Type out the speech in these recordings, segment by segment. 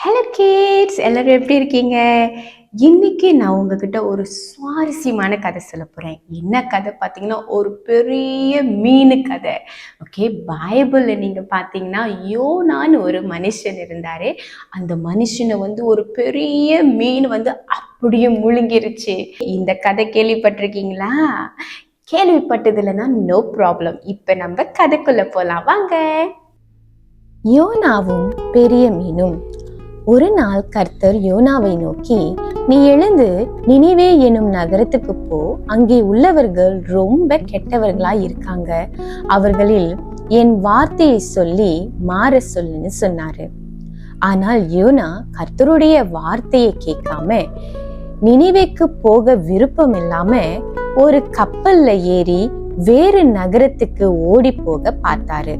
Hello kids, எல்லாரும் எப்படி இருக்கீங்க? இன்னைக்கு நான் உங்ககிட்ட ஒரு சுவாரஸ்யமான கதை சொல்ல போறேன். என்ன கதை பார்த்தீங்கன்னா, ஒரு பெரிய மீன் கதை. ஓகே, பைபிள்ல நீங்க பார்த்தீங்கன்னா யோனான்னு ஒரு மனுஷன் இருந்தாரு. அந்த மனுஷனை ஒரு பெரிய மீன் அப்படியே முழுங்கிருச்சு. இந்த கதை கேள்விப்பட்டிருக்கீங்களா? கேள்விப்பட்டது இல்லைன்னா நோ ப்ராப்ளம். இப்ப நம்ம கதைக்குள்ள போலாம், வாங்க. யோனாவும் பெரிய மீனும். ஒரு நாள் கர்த்தர் யோனாவை நோக்கி, நீ எழுந்து நினிவே எனும் நகரத்துக்கு போ, அங்கே உள்ளவர்கள் ரொம்ப கெட்டவர்களாய் இருக்காங்க, அவர்களில் என் வார்த்தையை சொல்லி மாற சொல்லுன்னு சொன்னாரு. ஆனால் யோனா கர்த்தருடைய வார்த்தையை கேட்காம நினிவேக்கு போக விருப்பம் இல்லாம ஒரு கப்பல்ல ஏறி வேறு நகரத்துக்கு ஓடி போக பார்த்தாரு.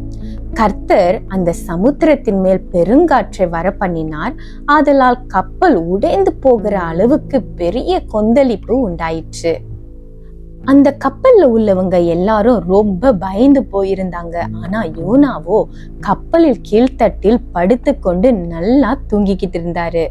கர்த்தர் அந்த சமுத்திரத்தின் மேல் பெருங்காற்றை வர பண்ணினார். ஆதலால் கப்பல் உடைந்து போகிற அளவுக்கு பெரிய கொந்தளிப்பு உண்டாயிற்று. அந்த கப்பல்ல உள்ளவங்க எல்லாரும் ரொம்ப பயந்து போயிருந்தாங்க. ஆனா யோனாவோ கப்பலில் கீழ்த்தட்டில் படுத்து கொண்டு நல்லா தூங்கிக்கிட்டு இருந்தாரு.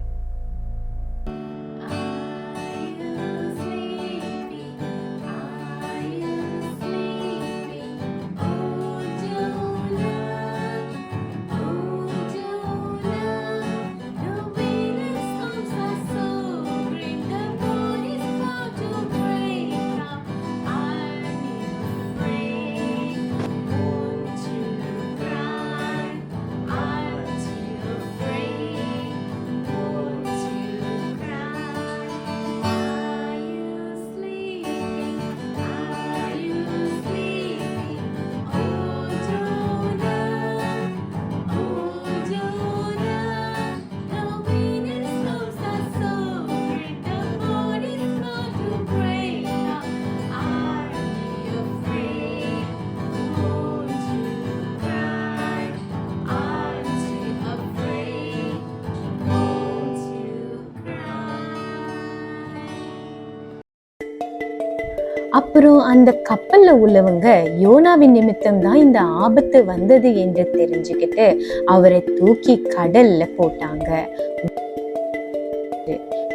அப்புறம் அந்த கப்பல்ல உள்ளவங்க யோனாவின் நிமித்தம் தான் இந்த ஆபத்து வந்தது என்று தெரிஞ்சுக்கிட்டு அவரை தூக்கி கடல்ல போட்டாங்க.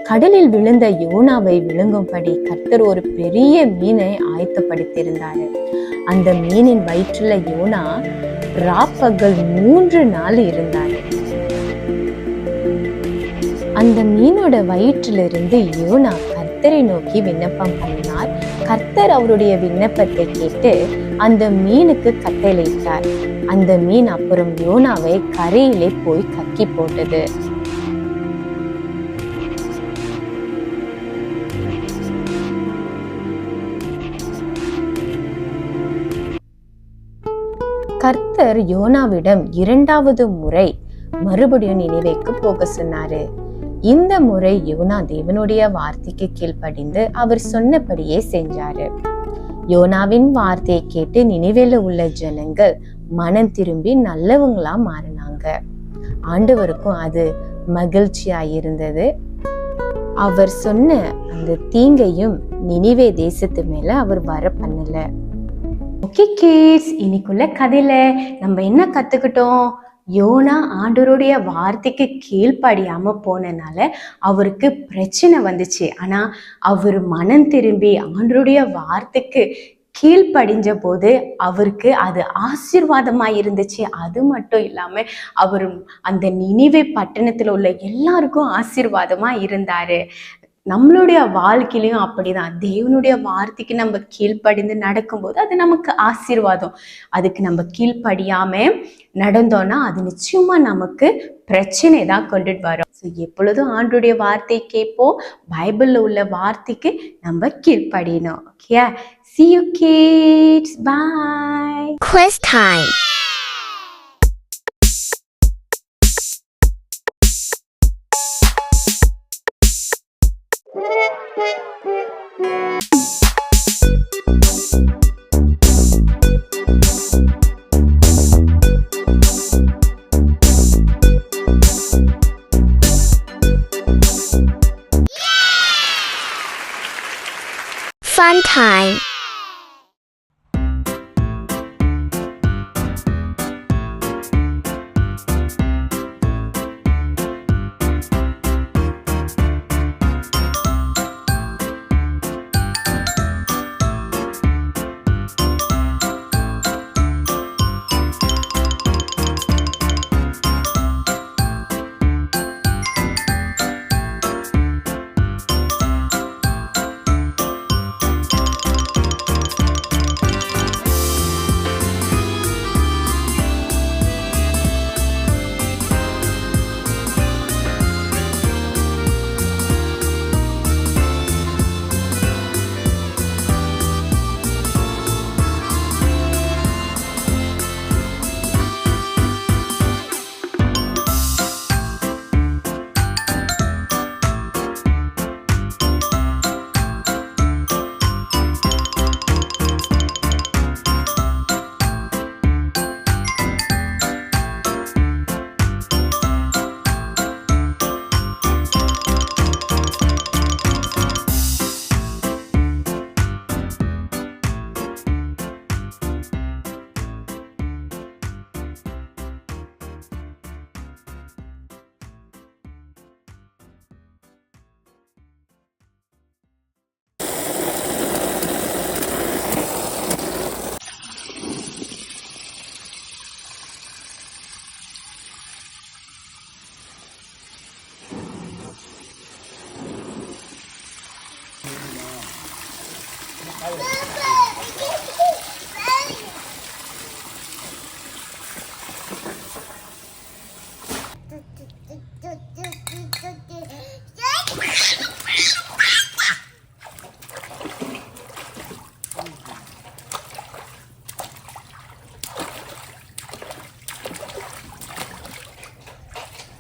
கடலில் விழுந்த யோனாவை விழுங்கும்படி கர்த்தர் ஒரு பெரிய மீனை ஆயத்தப்படுத்தியிருந்தாரு. அந்த மீனின் வயிற்றுல யோனா ராப்பகல் 3 நாள் இருந்தாரு. அந்த மீனோட வயிற்றிலிருந்து யோனா கர்த்தரை நோக்கி விண்ணப்பம் பண்ணினார். கர்த்தர் அவருடைய விண்ணப்பத்தை கேட்டு அந்த மீனுக்கு கட்டளையிட்டார். அந்த மீன் அப்புறம் யோனாவை கரையிலே போய் கக்கி போட்டது. கர்த்தர் யோனாவிடம் 2வது முறை மறுபடியும் நினிவேக்கு போக சொன்னாரு. இந்த முறை யோனா தேவனுடைய வார்த்தைக்கு கீழ்ப்படிந்து அவர் சொன்னபடியே செஞ்சாரு. யோனாவின் வார்த்தையை கேட்டு நினிவேல உள்ள ஜனங்கள் மனம் திரும்பி நல்லவங்களா மாறினாங்க. ஆண்டவருக்கும் அது மகிழ்ச்சியா இருந்தது. அவர் சொன்ன அந்த தீங்கையும் நினிவே தேசத்து மேல அவர் வர பண்ணல. ஓகே கிட்ஸ், இன்னைக்குள்ள கதையில நம்ம என்ன கத்துக்கிட்டோம்? யோனா ஆண்டவருடைய வார்த்தைக்கு கீழ்ப்படியாம போனனால அவருக்கு பிரச்சனை வந்துச்சு. ஆனா அவர் மனம் திரும்பி ஆண்டவருடைய வார்த்தைக்கு கீழ்ப்படிஞ்ச போது அவருக்கு அது ஆசீர்வாதமா இருந்துச்சு. அது மட்டும் இல்லாம அவர் அந்த நினிவே பட்டணத்துல உள்ள எல்லாருக்கும் ஆசீர்வாதமா இருந்தாரு. நம்மளுடைய வாழ்க்கையிலையும் அப்படிதான். தேவனுடைய வார்த்தைக்கு நம்ம கீழ்ப்படிந்து நடக்கும்போது அது நமக்கு ஆசீர்வாதம். அதுக்கு நம்ம கீழ்ப்படியாம நடந்தோம்னா அது நிச்சயமா நமக்கு பிரச்சனை தான் கொண்டுட்டு வரும். எப்பொழுதும் ஆண்டவருடைய வார்த்தை கேட்போம். பைபிள்ல உள்ள வார்த்தைக்கு நம்ம கீழ்ப்படியணும். Okay, see you kids, bye. Quiz time. Fun time.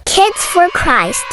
Kids for Christ.